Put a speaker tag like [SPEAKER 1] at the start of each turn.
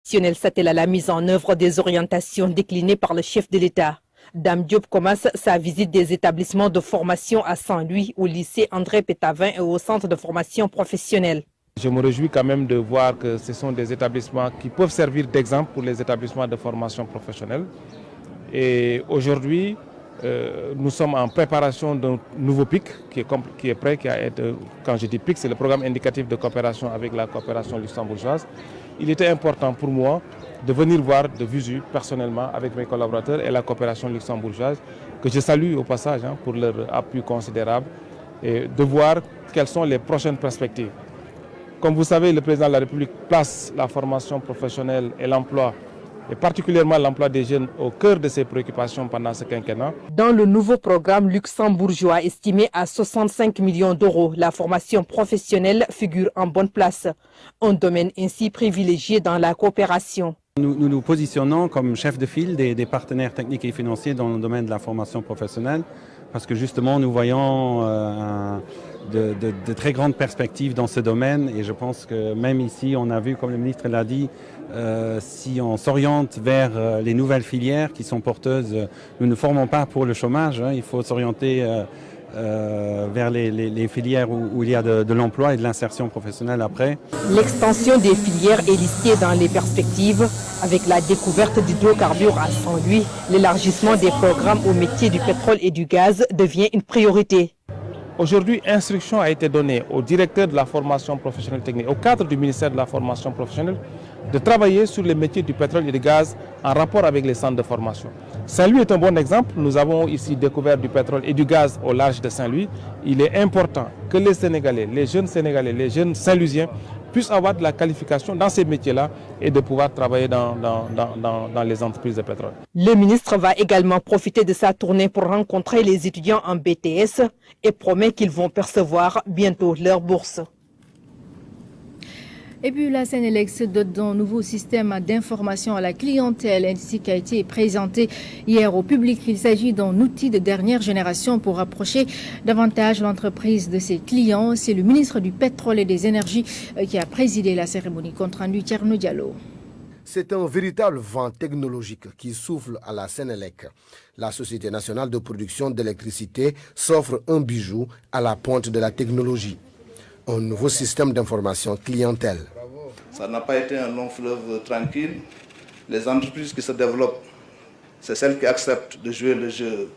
[SPEAKER 1] S'attelle à la mise en œuvre des orientations déclinées par le chef de l'État. Dame Diop commence sa visite des établissements de formation à Saint-Louis, au lycée André Pétavin et au centre de formation professionnelle.
[SPEAKER 2] Je me réjouis quand même de voir que ce sont des établissements qui peuvent servir d'exemple pour les établissements de formation professionnelle. Et aujourd'hui, nous sommes en préparation d'un nouveau PIC qui est prêt, qui a été, quand je dis PIC, c'est le programme indicatif de coopération avec la coopération luxembourgeoise. Il était important pour moi de venir voir de visu personnellement avec mes collaborateurs et la coopération luxembourgeoise, que je salue au passage pour leur appui considérable, et de voir quelles sont les prochaines perspectives. Comme vous savez, le président de la République place la formation professionnelle et l'emploi, et particulièrement l'emploi des jeunes, au cœur de ses préoccupations pendant ce quinquennat.
[SPEAKER 1] Dans le nouveau programme luxembourgeois estimé à 65 millions d'euros, la formation professionnelle figure en bonne place, un domaine ainsi privilégié dans la coopération.
[SPEAKER 3] Nous nous positionnons comme chef de file des partenaires techniques et financiers dans le domaine de la formation professionnelle parce que justement nous voyons de très grandes perspectives dans ce domaine et je pense que même ici on a vu, comme le ministre l'a dit, si on s'oriente vers les nouvelles filières qui sont porteuses, nous ne formons pas pour le chômage, il faut s'orienter vers les filières où il y a de l'emploi et de l'insertion professionnelle après.
[SPEAKER 1] L'extension des filières est listée dans les perspectives avec la découverte d'hydrocarbures à Saint-Louis. L'élargissement des programmes au métier du pétrole et du gaz devient une priorité.
[SPEAKER 2] Aujourd'hui, instruction a été donnée au directeur de la formation professionnelle technique, au cadre du ministère de la formation professionnelle, de travailler sur les métiers du pétrole et du gaz en rapport avec les centres de formation. Saint-Louis est un bon exemple. Nous avons ici découvert du pétrole et du gaz au large de Saint-Louis. Il est important que les Sénégalais, les jeunes Saint-Louisiens puissent avoir de la qualification dans ces métiers-là et de pouvoir travailler dans les entreprises de pétrole.
[SPEAKER 1] Le ministre va également profiter de sa tournée pour rencontrer les étudiants en BTS et promet qu'ils vont percevoir bientôt leur bourse.
[SPEAKER 4] Et puis la Sénélec se dote d'un nouveau système d'information à la clientèle ainsi qu'a été présenté hier au public. Il s'agit d'un outil de dernière génération pour rapprocher davantage l'entreprise de ses clients. C'est le ministre du Pétrole et des Énergies qui a présidé la cérémonie. Compte rendu Thierno Diallo.
[SPEAKER 5] C'est un véritable vent technologique qui souffle à la Sénélec. La Société nationale de production d'électricité s'offre un bijou à la pointe de la technologie. Un nouveau système d'information clientèle.
[SPEAKER 6] Ça n'a pas été un long fleuve tranquille. Les entreprises qui se développent, c'est celles qui acceptent de jouer le jeu